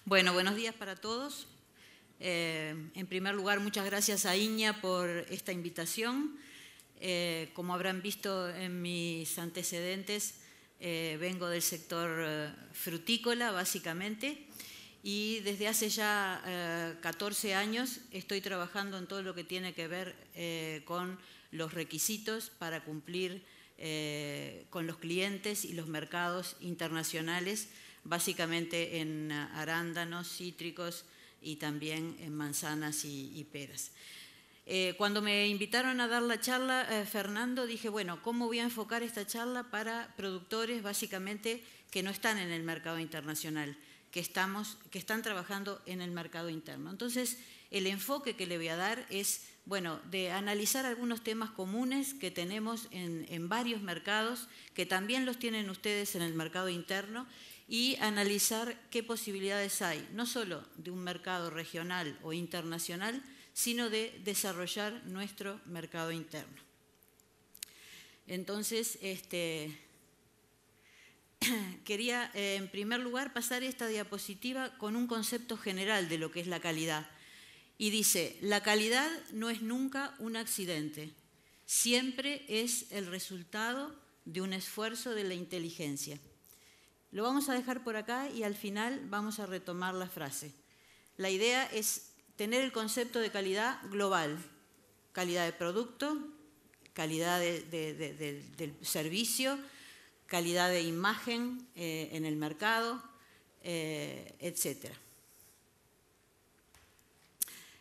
Bueno, buenos días para todos. En primer lugar, muchas gracias a Iña por esta invitación. Como habrán visto en mis antecedentes, vengo del sector frutícola, básicamente, y desde hace ya 14 años estoy trabajando en todo lo que tiene que ver con los requisitos para cumplir con los clientes y los mercados internacionales, básicamente en arándanos, cítricos y también en manzanas y peras. Cuando me invitaron a dar la charla, Fernando, dije, bueno, ¿cómo voy a enfocar esta charla para productores básicamente que no están en el mercado internacional, que están trabajando en el mercado interno? Entonces, el enfoque que le voy a dar es, bueno, de analizar algunos temas comunes que tenemos en varios mercados, que también los tienen ustedes en el mercado interno, y analizar qué posibilidades hay, no solo de un mercado regional o internacional, sino de desarrollar nuestro mercado interno. Entonces, quería en primer lugar pasar esta diapositiva con un concepto general de lo que es la calidad. Y dice, la calidad no es nunca un accidente, siempre es el resultado de un esfuerzo de la inteligencia. Lo vamos a dejar por acá y al final vamos a retomar la frase. La idea es tener el concepto de calidad global, calidad de producto, calidad del servicio, calidad de imagen en el mercado, etc.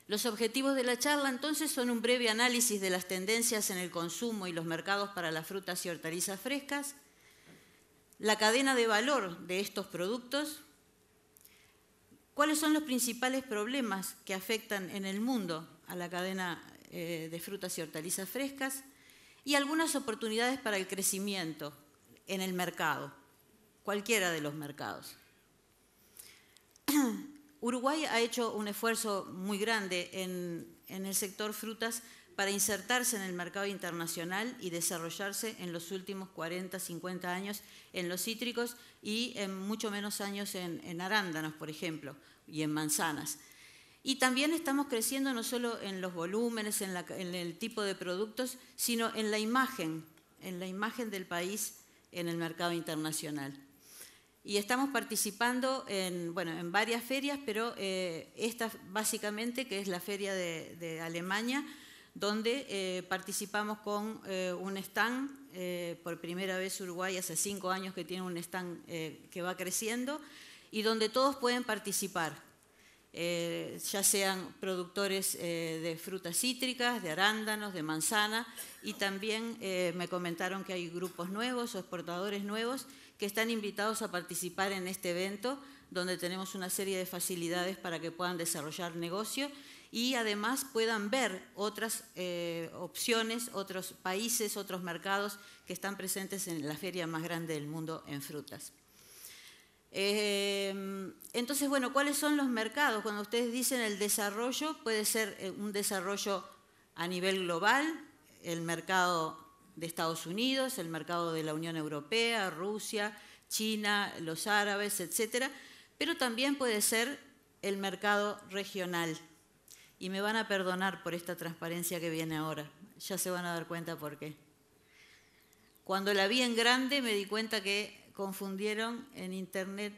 Los objetivos de la charla entonces son un breve análisis de las tendencias en el consumo y los mercados para las frutas y hortalizas frescas, la cadena de valor de estos productos, cuáles son los principales problemas que afectan en el mundo a la cadena de frutas y hortalizas frescas y algunas oportunidades para el crecimiento en el mercado, cualquiera de los mercados. Uruguay ha hecho un esfuerzo muy grande en el sector frutas para insertarse en el mercado internacional y desarrollarse en los últimos 40, 50 años en los cítricos y en mucho menos años en arándanos, por ejemplo, y en manzanas. Y también estamos creciendo no solo en los volúmenes, en el tipo de productos, sino en la imagen del país en el mercado internacional. Y estamos participando en varias ferias, pero esta básicamente, que es la feria de Alemania, donde participamos con un stand, por primera vez Uruguay hace 5 años que tiene un stand que va creciendo, y donde todos pueden participar, ya sean productores de frutas cítricas, de arándanos, de manzana, y también me comentaron que hay grupos nuevos o exportadores nuevos que están invitados a participar en este evento, donde tenemos una serie de facilidades para que puedan desarrollar negocio y además puedan ver otras opciones, otros países, otros mercados que están presentes en la feria más grande del mundo en frutas. Entonces, bueno, ¿cuáles son los mercados? Cuando ustedes dicen el desarrollo, puede ser un desarrollo a nivel global, el mercado de Estados Unidos, el mercado de la Unión Europea, Rusia, China, los árabes, etcétera, pero también puede ser el mercado regional. Y me van a perdonar por esta transparencia que viene ahora, ya se van a dar cuenta por qué. Cuando la vi en grande me di cuenta que confundieron en internet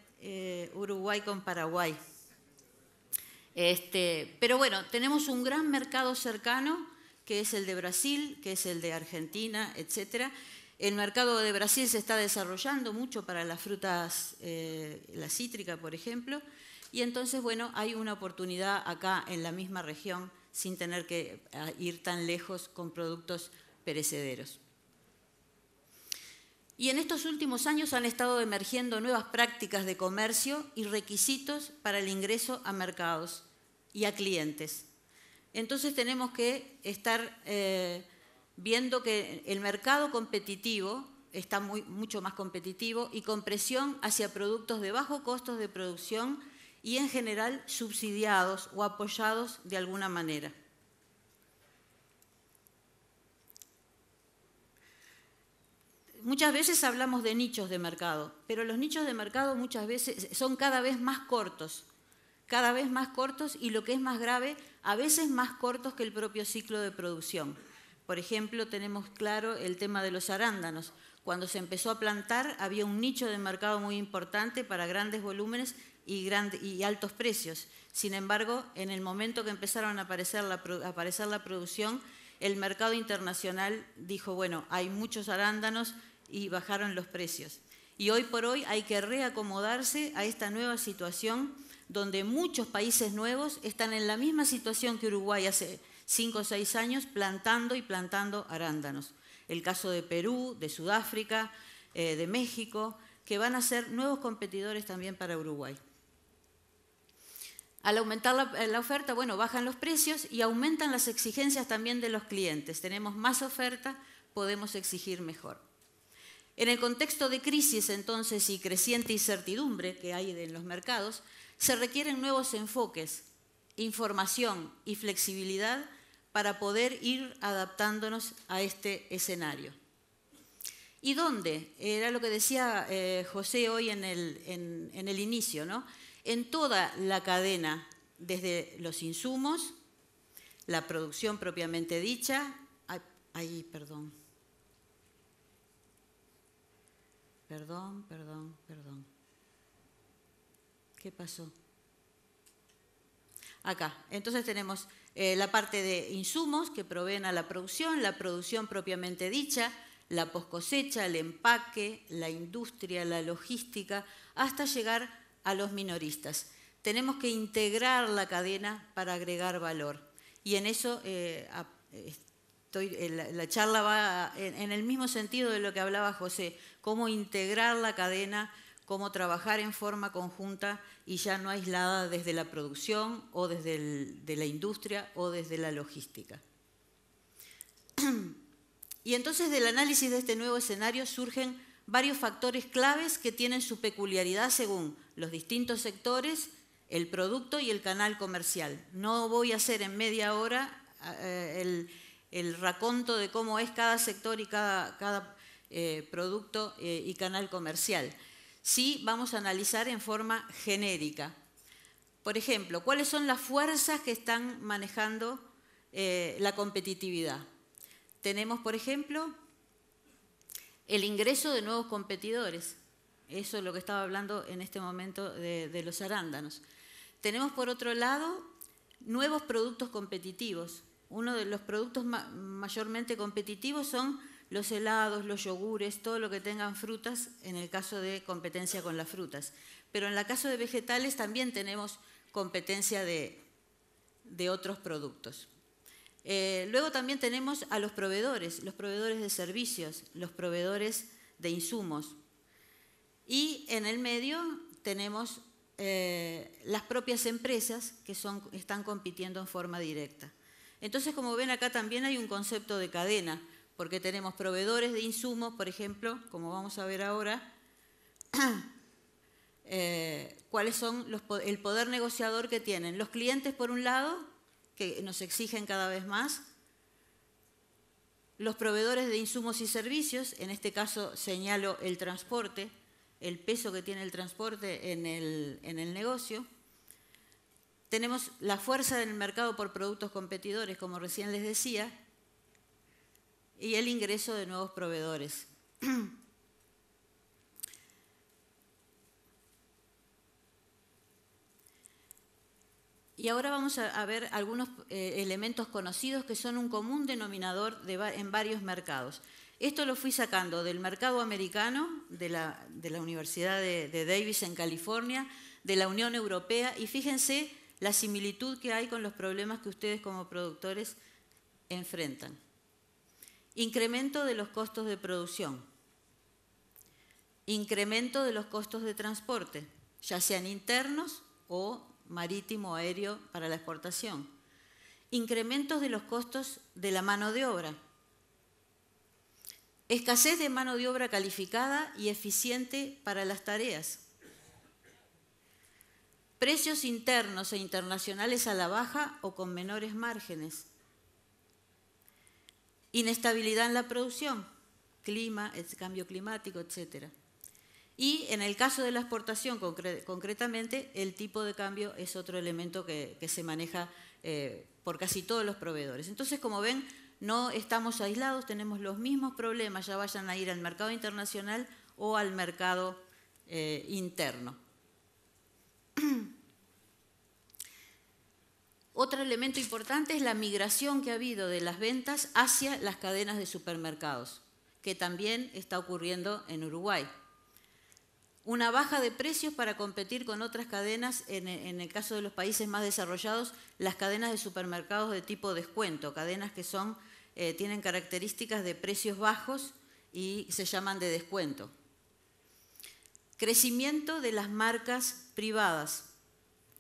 Uruguay con Paraguay. Pero bueno, tenemos un gran mercado cercano, que es el de Brasil, que es el de Argentina, etc. El mercado de Brasil se está desarrollando mucho para las frutas, la cítrica, por ejemplo, y entonces, bueno, hay una oportunidad acá en la misma región sin tener que ir tan lejos con productos perecederos. Y en estos últimos años han estado emergiendo nuevas prácticas de comercio y requisitos para el ingreso a mercados y a clientes. Entonces tenemos que estar viendo que el mercado competitivo está mucho más competitivo y con presión hacia productos de bajo costos de producción y en general subsidiados o apoyados de alguna manera. Muchas veces hablamos de nichos de mercado, pero los nichos de mercado muchas veces son cada vez más cortos. cada vez más cortos y, lo que es más grave, a veces más cortos que el propio ciclo de producción. Por ejemplo, tenemos claro el tema de los arándanos. Cuando se empezó a plantar había un nicho de mercado muy importante para grandes volúmenes y altos precios. Sin embargo, en el momento que empezaron a aparecer la producción, el mercado internacional dijo, bueno, hay muchos arándanos y bajaron los precios. Y hoy por hoy hay que reacomodarse a esta nueva situación donde muchos países nuevos están en la misma situación que Uruguay hace 5 o 6 años, plantando y plantando arándanos. El caso de Perú, de Sudáfrica, de México, que van a ser nuevos competidores también para Uruguay. Al aumentar la oferta, bueno, bajan los precios y aumentan las exigencias también de los clientes. Tenemos más oferta, podemos exigir mejor. En el contexto de crisis, entonces, y creciente incertidumbre que hay en los mercados, se requieren nuevos enfoques, información y flexibilidad para poder ir adaptándonos a este escenario. ¿Y dónde? Era lo que decía José hoy en el inicio, ¿no? En toda la cadena, desde los insumos, la producción propiamente dicha. Perdón. ¿Qué pasó? Acá. Entonces tenemos la parte de insumos que proveen a la producción propiamente dicha, la poscosecha, el empaque, la industria, la logística, hasta llegar a los minoristas. Tenemos que integrar la cadena para agregar valor. Y en eso la charla va en el mismo sentido de lo que hablaba José, cómo integrar la cadena, cómo trabajar en forma conjunta y ya no aislada desde la producción o desde la industria o desde la logística. Y entonces del análisis de este nuevo escenario surgen varios factores claves que tienen su peculiaridad según los distintos sectores, el producto y el canal comercial. No voy a hacer en media hora el raconto de cómo es cada sector y cada producto y canal comercial. Sí, vamos a analizar en forma genérica. Por ejemplo, ¿cuáles son las fuerzas que están manejando la competitividad? Tenemos, por ejemplo, el ingreso de nuevos competidores. Eso es lo que estaba hablando en este momento de los arándanos. Tenemos, por otro lado, nuevos productos competitivos. Uno de los productos mayormente competitivos son los helados, los yogures, todo lo que tengan frutas, en el caso de competencia con las frutas. Pero en el caso de vegetales también tenemos competencia de otros productos. Luego también tenemos a los proveedores de servicios, los proveedores de insumos. Y en el medio tenemos las propias empresas que están compitiendo en forma directa. Entonces, como ven acá también hay un concepto de cadena, porque tenemos proveedores de insumos, por ejemplo, como vamos a ver ahora, cuáles son el poder negociador que tienen los clientes por un lado, que nos exigen cada vez más, los proveedores de insumos y servicios, en este caso señalo el transporte, el peso que tiene el transporte en el negocio. Tenemos la fuerza del mercado por productos competidores, como recién les decía, y el ingreso de nuevos proveedores. Y ahora vamos a ver algunos elementos conocidos que son un común denominador en varios mercados. Esto lo fui sacando del mercado americano, de la Universidad de Davis en California, de la Unión Europea, y fíjense la similitud que hay con los problemas que ustedes como productores enfrentan. Incremento de los costos de producción, incremento de los costos de transporte, ya sean internos o marítimo o aéreo para la exportación, incrementos de los costos de la mano de obra, escasez de mano de obra calificada y eficiente para las tareas, precios internos e internacionales a la baja o con menores márgenes, inestabilidad en la producción, clima, cambio climático, etc. Y en el caso de la exportación, concretamente, el tipo de cambio es otro elemento que se maneja por casi todos los proveedores. Entonces, como ven, no estamos aislados, tenemos los mismos problemas, ya vayan a ir al mercado internacional o al mercado interno. Otro elemento importante es la migración que ha habido de las ventas hacia las cadenas de supermercados, que también está ocurriendo en Uruguay. Una baja de precios para competir con otras cadenas, en el caso de los países más desarrollados, las cadenas de supermercados de tipo descuento, cadenas que tienen características de precios bajos y se llaman de descuento. Crecimiento de las marcas privadas,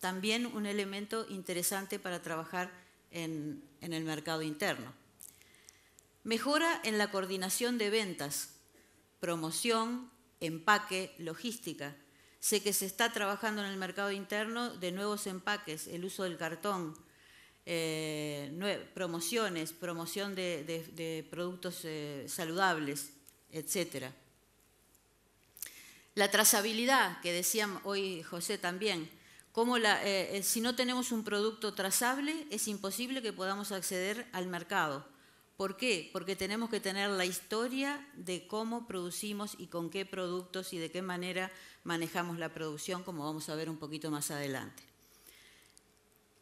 también un elemento interesante para trabajar en el mercado interno. Mejora en la coordinación de ventas, promoción, empaque, logística. Sé que se está trabajando en el mercado interno de nuevos empaques, el uso del cartón, promociones, promoción de productos saludables, etc. La trazabilidad, que decía hoy José también, como si no tenemos un producto trazable es imposible que podamos acceder al mercado. ¿Por qué? Porque tenemos que tener la historia de cómo producimos y con qué productos y de qué manera manejamos la producción, como vamos a ver un poquito más adelante.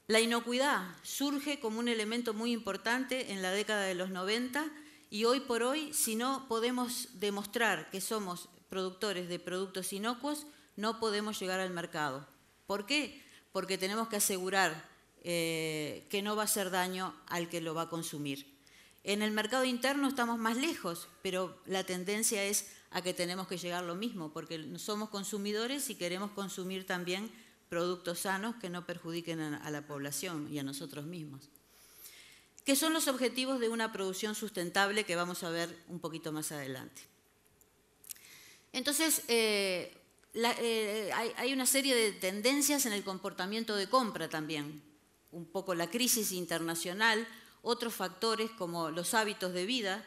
La inocuidad surge como un elemento muy importante en la década de los 90 y hoy por hoy, si no podemos demostrar que somos productores de productos inocuos, no podemos llegar al mercado. ¿Por qué? Porque tenemos que asegurar que no va a hacer daño al que lo va a consumir. En el mercado interno estamos más lejos, pero la tendencia es a que tenemos que llegar lo mismo, porque somos consumidores y queremos consumir también productos sanos que no perjudiquen a la población y a nosotros mismos. ¿Qué son los objetivos de una producción sustentable que vamos a ver un poquito más adelante? Entonces, hay una serie de tendencias en el comportamiento de compra también, un poco la crisis internacional, otros factores como los hábitos de vida,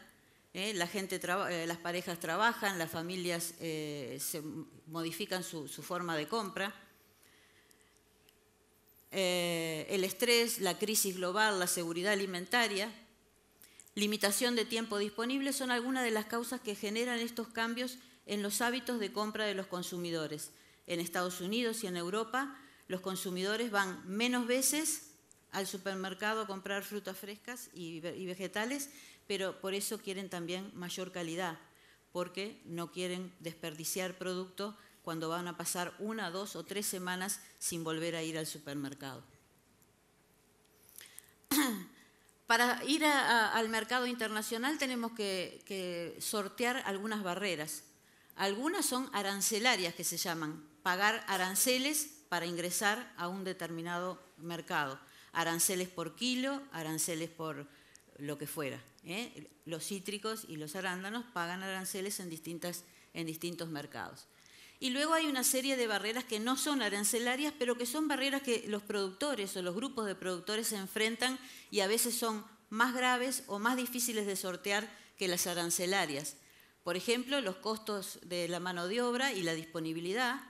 las parejas trabajan, las familias se modifican su forma de compra, el estrés, la crisis global, la seguridad alimentaria, limitación de tiempo disponible son algunas de las causas que generan estos cambios en los hábitos de compra de los consumidores. En Estados Unidos y en Europa, los consumidores van menos veces al supermercado a comprar frutas frescas y vegetales, pero por eso quieren también mayor calidad, porque no quieren desperdiciar producto cuando van a pasar 1, 2 o 3 semanas sin volver a ir al supermercado. Para ir al mercado internacional tenemos que sortear algunas barreras. Algunas son arancelarias, que se llaman, pagar aranceles para ingresar a un determinado mercado. Aranceles por kilo, aranceles por lo que fuera. Los cítricos y los arándanos pagan aranceles en distintos mercados. Y luego hay una serie de barreras que no son arancelarias, pero que son barreras que los productores o los grupos de productores se enfrentan y a veces son más graves o más difíciles de sortear que las arancelarias. Por ejemplo, los costos de la mano de obra y la disponibilidad,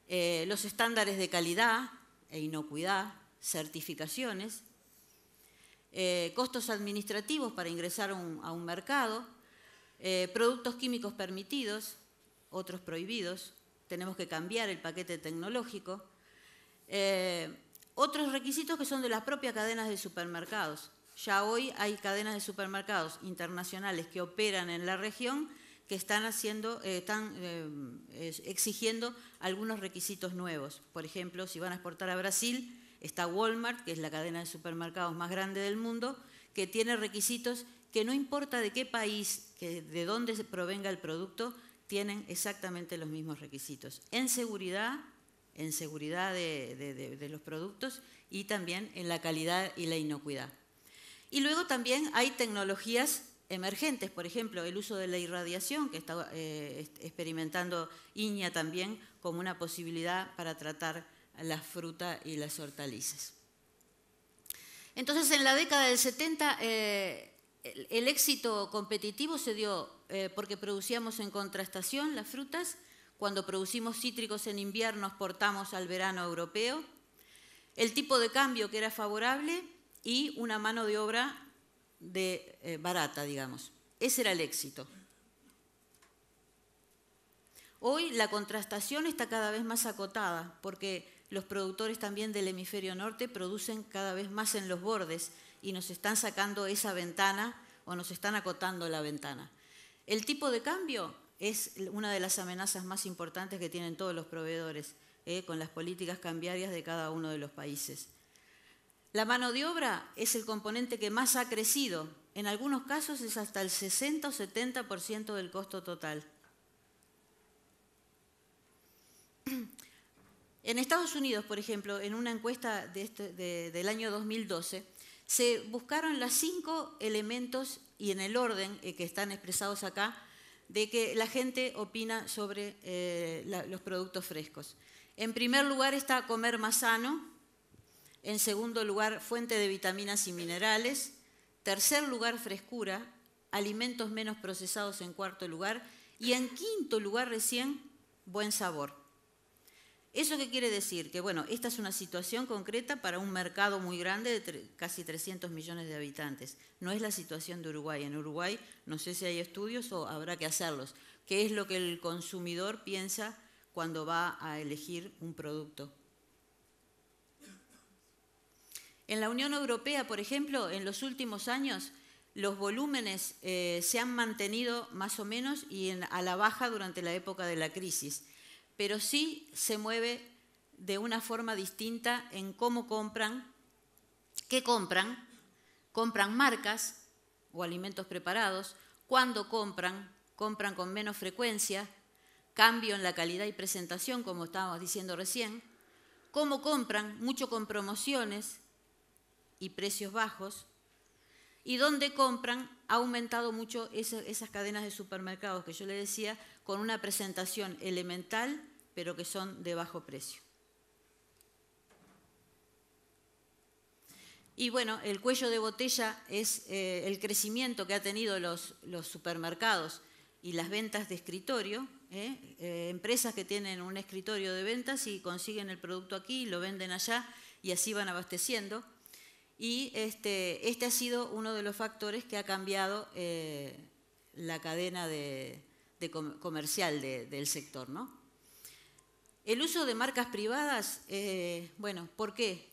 los estándares de calidad e inocuidad, certificaciones, costos administrativos para ingresar a un mercado, productos químicos permitidos, otros prohibidos, tenemos que cambiar el paquete tecnológico, otros requisitos que son de las propias cadenas de supermercados. Ya hoy hay cadenas de supermercados internacionales que operan en la región que están exigiendo algunos requisitos nuevos. Por ejemplo, si van a exportar a Brasil, está Walmart, que es la cadena de supermercados más grande del mundo, que tiene requisitos que no importa de qué país, de dónde provenga el producto, tienen exactamente los mismos requisitos. En seguridad de los productos y también en la calidad y la inocuidad. Y luego también hay tecnologías emergentes, por ejemplo, el uso de la irradiación, que está experimentando INEA también como una posibilidad para tratar la fruta y las hortalizas. Entonces, en la década del 70, el éxito competitivo se dio porque producíamos en contraestación las frutas Cuando producimos cítricos en invierno exportamos al verano europeo. El tipo de cambio que era favorable y una mano de obra barata, digamos. Ese era el éxito. Hoy la contrastación está cada vez más acotada porque los productores también del hemisferio norte producen cada vez más en los bordes y nos están sacando esa ventana o nos están acotando la ventana. El tipo de cambio es una de las amenazas más importantes que tienen todos los proveedores con las políticas cambiarias de cada uno de los países. La mano de obra es el componente que más ha crecido. En algunos casos es hasta el 60 o 70% del costo total. En Estados Unidos, por ejemplo, en una encuesta del año 2012, se buscaron los 5 elementos, y en el orden que están expresados acá, de que la gente opina sobre los productos frescos. En primer lugar está comer más sano, en segundo lugar fuente de vitaminas y minerales, tercer lugar frescura, alimentos menos procesados en cuarto lugar y en quinto lugar recién buen sabor. ¿Eso qué quiere decir? Que bueno, esta es una situación concreta para un mercado muy grande de casi 300 millones de habitantes. No es la situación de Uruguay. En Uruguay no sé si hay estudios o habrá que hacerlos. ¿Qué es lo que el consumidor piensa cuando va a elegir un producto? En la Unión Europea, por ejemplo, en los últimos años los volúmenes se han mantenido más o menos y a la baja durante la época de la crisis. Pero sí se mueve de una forma distinta en cómo compran, qué compran, compran marcas o alimentos preparados, cuándo compran con menos frecuencia, cambio en la calidad y presentación, como estábamos diciendo recién, cómo compran, mucho con promociones y precios bajos, y dónde compran ha aumentado mucho esas cadenas de supermercados que yo le decía, con una presentación elemental, pero que son de bajo precio. Y bueno, el cuello de botella es el crecimiento que ha tenido los supermercados y las ventas de escritorio, empresas que tienen un escritorio de ventas y consiguen el producto aquí, lo venden allá y así van abasteciendo. Y este ha sido uno de los factores que ha cambiado la cadena comercial del sector, ¿no? El uso de marcas privadas, bueno, ¿por qué?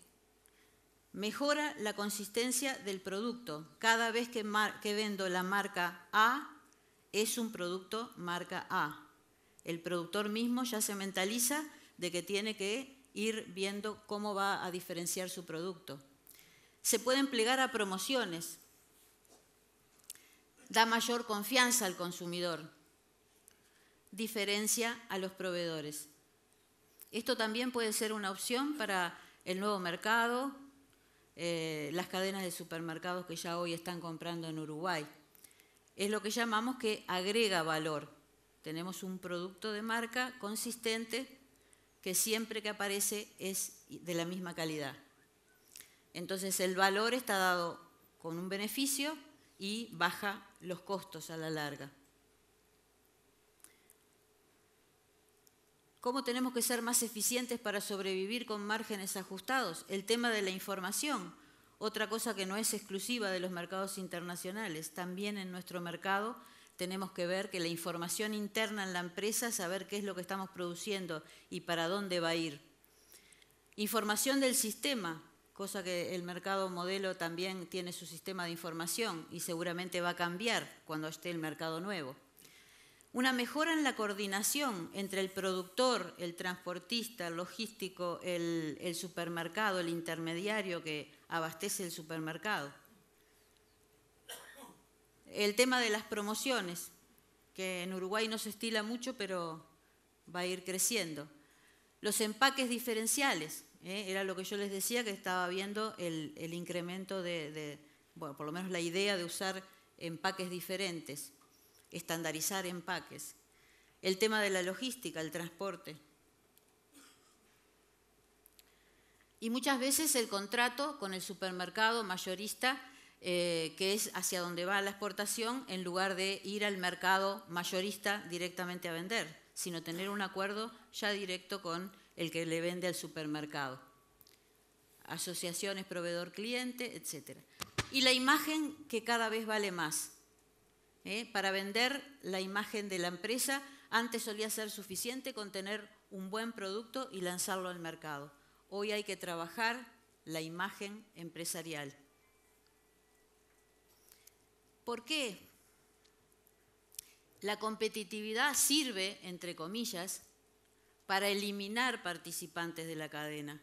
Mejora la consistencia del producto. Cada vez que vendo la marca A, es un producto marca A. El productor mismo ya se mentaliza de que tiene que ir viendo cómo va a diferenciar su producto. Se pueden plegar a promociones. Da mayor confianza al consumidor. Diferencia a los proveedores. Esto también puede ser una opción para el nuevo mercado, las cadenas de supermercados que ya hoy están comprando en Uruguay. Es lo que llamamos que agrega valor. Tenemos un producto de marca consistente que siempre que aparece es de la misma calidad. Entonces el valor está dado con un beneficio y baja los costos a la larga. ¿Cómo tenemos que ser más eficientes para sobrevivir con márgenes ajustados? El tema de la información, otra cosa que no es exclusiva de los mercados internacionales. También en nuestro mercado tenemos que ver que la información interna en la empresa, saber qué es lo que estamos produciendo y para dónde va a ir. Información del sistema, cosa que el mercado modelo también tiene su sistema de información y seguramente va a cambiar cuando esté el mercado nuevo. Una mejora en la coordinación entre el productor, el transportista, el logístico, el supermercado, el intermediario que abastece el supermercado. El tema de las promociones, que en Uruguay no se estila mucho, pero va a ir creciendo. Los empaques diferenciales, era lo que yo les decía, que estaba viendo el incremento bueno, por lo menos la idea de usar empaques diferentes. Estandarizar empaques, el tema de la logística, el transporte. Y muchas veces el contrato con el supermercado mayorista, que es hacia donde va la exportación, en lugar de ir al mercado mayorista directamente a vender. sino tener un acuerdo ya directo con el que le vende al supermercado. Asociaciones proveedor-cliente, etc. Y la imagen que cada vez vale más. Para vender la imagen de la empresa, antes solía ser suficiente con tener un buen producto y lanzarlo al mercado. Hoy hay que trabajar la imagen empresarial. ¿Por qué? La competitividad sirve, entre comillas, para eliminar participantes de la cadena.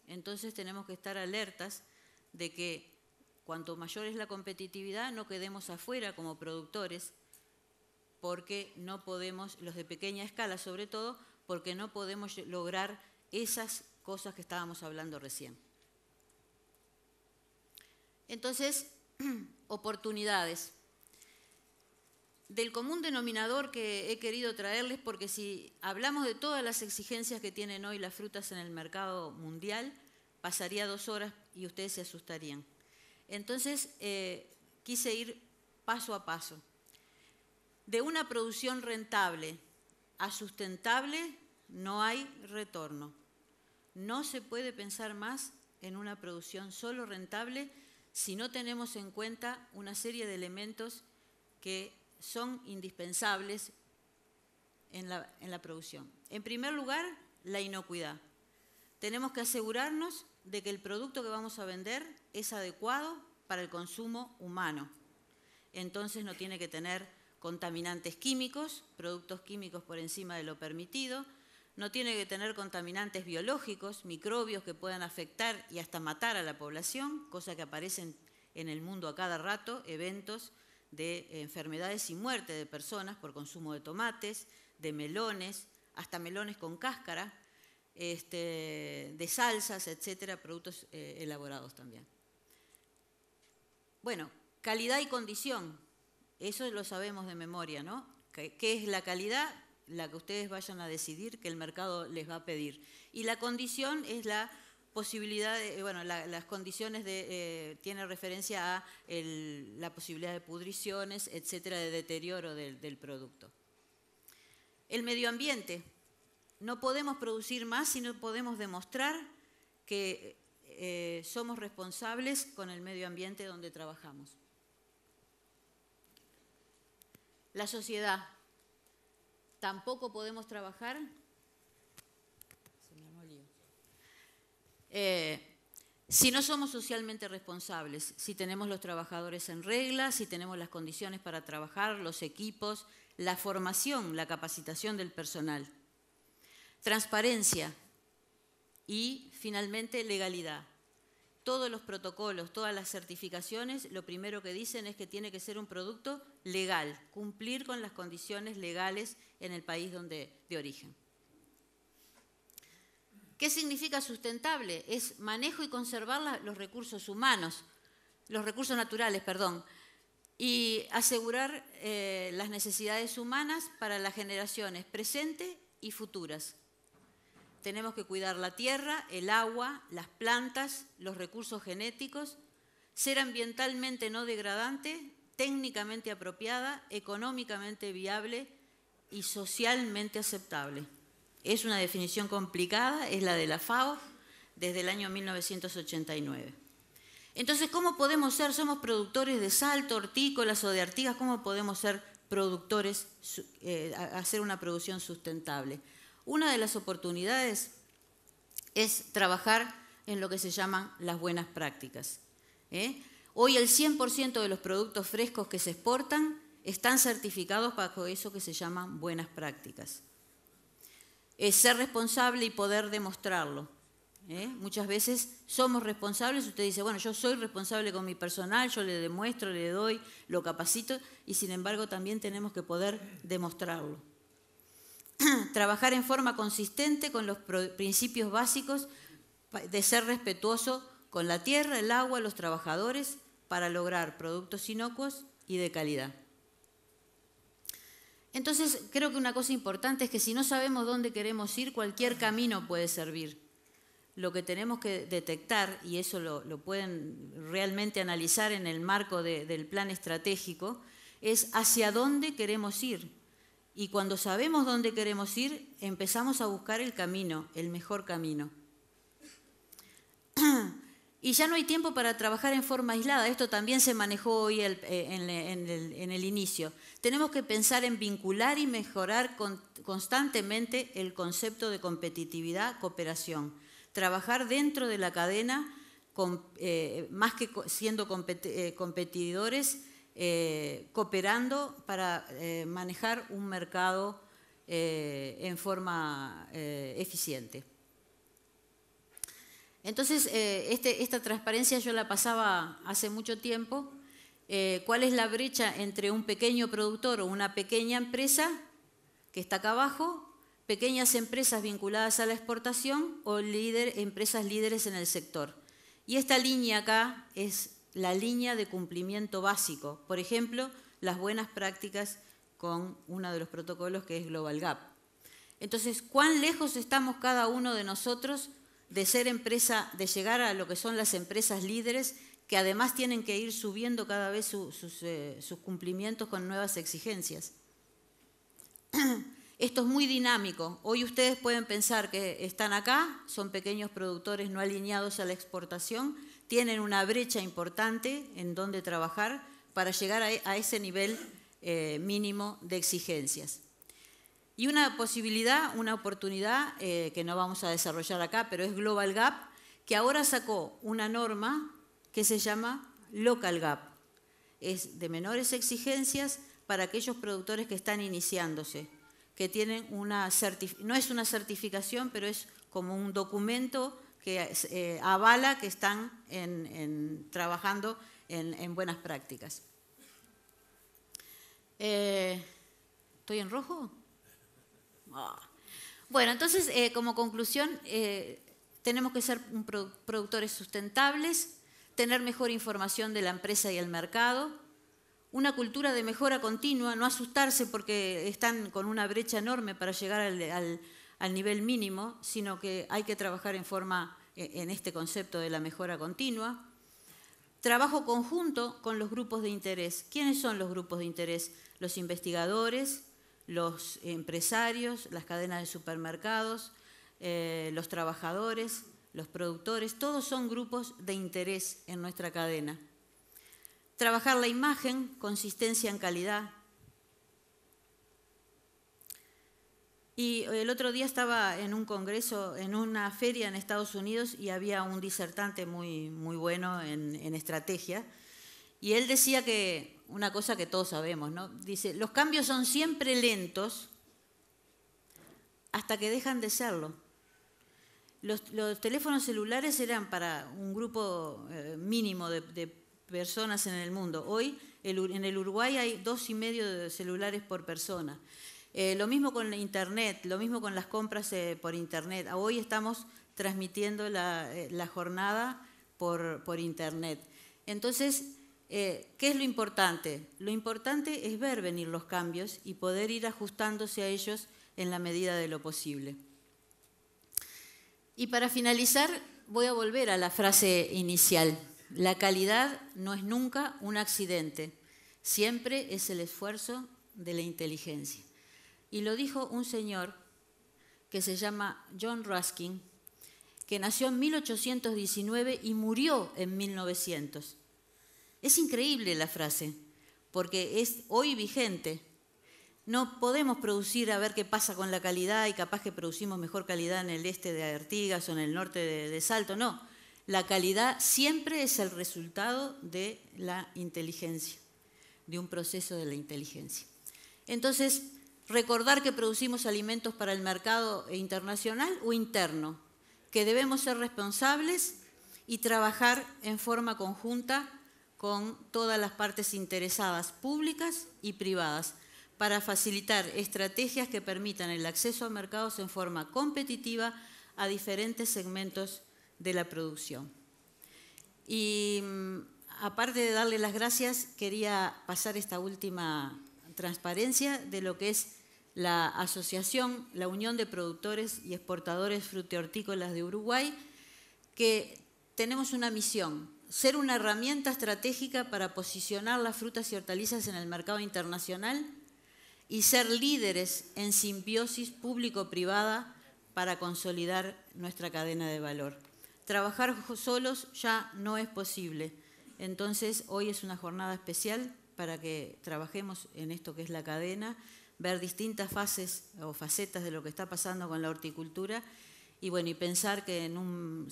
Entonces tenemos que estar alertas de que cuanto mayor es la competitividad, no quedemos afuera como productores, porque no podemos, los de pequeña escala sobre todo, porque no podemos lograr esas cosas que estábamos hablando recién. Entonces, oportunidades. Del común denominador que he querido traerles, porque si hablamos de todas las exigencias que tienen hoy las frutas en el mercado mundial, pasaría 2 horas y ustedes se asustarían. Entonces, quise ir paso a paso. De una producción rentable a sustentable no hay retorno. No se puede pensar más en una producción solo rentable si no tenemos en cuenta una serie de elementos que son indispensables en la producción. En primer lugar, la inocuidad. Tenemos que asegurarnos de que el producto que vamos a vender es adecuado para el consumo humano. Entonces no tiene que tener contaminantes químicos, productos químicos por encima de lo permitido, no tiene que tener contaminantes biológicos, microbios que puedan afectar y hasta matar a la población, cosa que aparecen en el mundo a cada rato, eventos de enfermedades y muerte de personas por consumo de tomates, de melones, hasta melones con cáscara, de salsas, etcétera, productos elaborados también. Bueno, calidad y condición, eso lo sabemos de memoria, ¿no? ¿Qué es la calidad? La que ustedes vayan a decidir que el mercado les va a pedir. Y la condición es la posibilidad, las condiciones tiene referencia a la posibilidad de pudriciones, etcétera, de deterioro del producto. El medio ambiente. No podemos producir más si no podemos demostrar que somos responsables con el medio ambiente donde trabajamos. La sociedad. Tampoco podemos trabajar. Si no somos socialmente responsables, si tenemos los trabajadores en regla, si tenemos las condiciones para trabajar, los equipos, la formación, la capacitación del personal. Transparencia y, finalmente, legalidad. Todos los protocolos, todas las certificaciones, lo primero que dicen es que tiene que ser un producto legal, cumplir con las condiciones legales en el país de origen. ¿Qué significa sustentable? Es manejo y conservar los recursos humanos, los recursos naturales, perdón, y asegurar las necesidades humanas para las generaciones presentes y futuras. Tenemos que cuidar la tierra, el agua, las plantas, los recursos genéticos, ser ambientalmente no degradante, técnicamente apropiada, económicamente viable y socialmente aceptable. Es una definición complicada, es la de la FAO, desde el año 1989. Entonces, ¿cómo podemos ser? Somos productores de salto, hortícolas o de artigas, ¿cómo podemos ser productores, hacer una producción sustentable? Una de las oportunidades es trabajar en lo que se llaman las buenas prácticas. Hoy el 100% de los productos frescos que se exportan están certificados bajo eso que se llaman buenas prácticas. Es ser responsable y poder demostrarlo. Muchas veces somos responsables, usted dice, bueno, yo soy responsable con mi personal, yo le demuestro, le doy, lo capacito, y sin embargo también tenemos que poder demostrarlo. Trabajar en forma consistente con los principios básicos de ser respetuoso con la tierra, el agua, los trabajadores, para lograr productos inocuos y de calidad. Entonces, creo que una cosa importante es que si no sabemos dónde queremos ir, cualquier camino puede servir. Lo que tenemos que detectar, y eso lo pueden realmente analizar en el marco del plan estratégico, es hacia dónde queremos ir. Y cuando sabemos dónde queremos ir, empezamos a buscar el camino, el mejor camino. Y ya no hay tiempo para trabajar en forma aislada. Esto también se manejó hoy en el inicio. Tenemos que pensar en vincular y mejorar constantemente el concepto de competitividad, cooperación. Trabajar dentro de la cadena, más que siendo competidores, cooperando para manejar un mercado en forma eficiente. Entonces, esta transparencia yo la pasaba hace mucho tiempo. ¿Cuál es la brecha entre un pequeño productor o una pequeña empresa que está acá abajo, pequeñas empresas vinculadas a la exportación o empresas líderes en el sector? Y esta línea acá es la línea de cumplimiento básico. Por ejemplo, las buenas prácticas con uno de los protocolos que es Global Gap. Entonces, ¿cuán lejos estamos cada uno de nosotros de ser empresa, de llegar a lo que son las empresas líderes, que además tienen que ir subiendo cada vez sus cumplimientos con nuevas exigencias? Esto es muy dinámico. Hoy ustedes pueden pensar que están acá, son pequeños productores no alineados a la exportación, tienen una brecha importante en donde trabajar para llegar a ese nivel mínimo de exigencias. Y una posibilidad, una oportunidad que no vamos a desarrollar acá, pero es Global Gap, que ahora sacó una norma que se llama Local Gap. Es de menores exigencias para aquellos productores que están iniciándose, que tienen no es una certificación, pero es como un documento que avala que están trabajando en buenas prácticas. ¿Estoy en rojo? Bueno, entonces, como conclusión, tenemos que ser productores sustentables, tener mejor información de la empresa y el mercado, una cultura de mejora continua, no asustarse porque están con una brecha enorme para llegar al nivel mínimo, sino que hay que trabajar en este concepto de la mejora continua. Trabajo conjunto con los grupos de interés. ¿Quiénes son los grupos de interés? Los investigadores, los empresarios, las cadenas de supermercados, los trabajadores, los productores, todos son grupos de interés en nuestra cadena. Trabajar la imagen, consistencia en calidad. Y el otro día estaba en un congreso, en una feria en Estados Unidos, y había un disertante muy bueno en estrategia, y él decía que una cosa que todos sabemos, ¿no? Dice, los cambios son siempre lentos hasta que dejan de serlo. Los teléfonos celulares eran para un grupo mínimo de personas en el mundo. Hoy en el Uruguay hay 2,5 de celulares por persona. Lo mismo con Internet, lo mismo con las compras por Internet. Hoy estamos transmitiendo la jornada por Internet. Entonces, ¿qué es lo importante? Lo importante es ver venir los cambios y poder ir ajustándose a ellos en la medida de lo posible. Y para finalizar, voy a volver a la frase inicial. La calidad no es nunca un accidente, siempre es el esfuerzo de la inteligencia. Y lo dijo un señor que se llama John Ruskin, que nació en 1819 y murió en 1900. Es increíble la frase, porque es hoy vigente. No podemos producir a ver qué pasa con la calidad y capaz que producimos mejor calidad en el este de Artigas o en el norte de Salto. No, la calidad siempre es el resultado de la inteligencia, de un proceso de la inteligencia. Entonces, recordar que producimos alimentos para el mercado internacional o interno, que debemos ser responsables y trabajar en forma conjunta con todas las partes interesadas, públicas y privadas, para facilitar estrategias que permitan el acceso a mercados en forma competitiva a diferentes segmentos de la producción. Y aparte de darle las gracias, quería pasar esta última transparencia de lo que es la asociación, la Unión de Productores y Exportadores Frutihortícolas de Uruguay, que tenemos una misión: ser una herramienta estratégica para posicionar las frutas y hortalizas en el mercado internacional, y ser líderes en simbiosis público-privada para consolidar nuestra cadena de valor. Trabajar solos ya no es posible. Entonces, hoy es una jornada especial para que trabajemos en esto que es la cadena, ver distintas fases o facetas de lo que está pasando con la horticultura y, bueno, y pensar que en un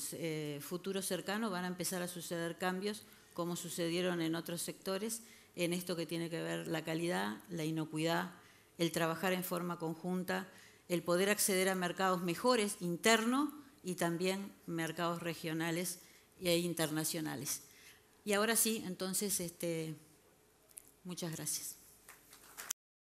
futuro cercano van a empezar a suceder cambios como sucedieron en otros sectores, en esto que tiene que ver la calidad, la inocuidad, el trabajar en forma conjunta, el poder acceder a mercados mejores internos y también mercados regionales e internacionales. Y ahora sí, entonces, muchas gracias.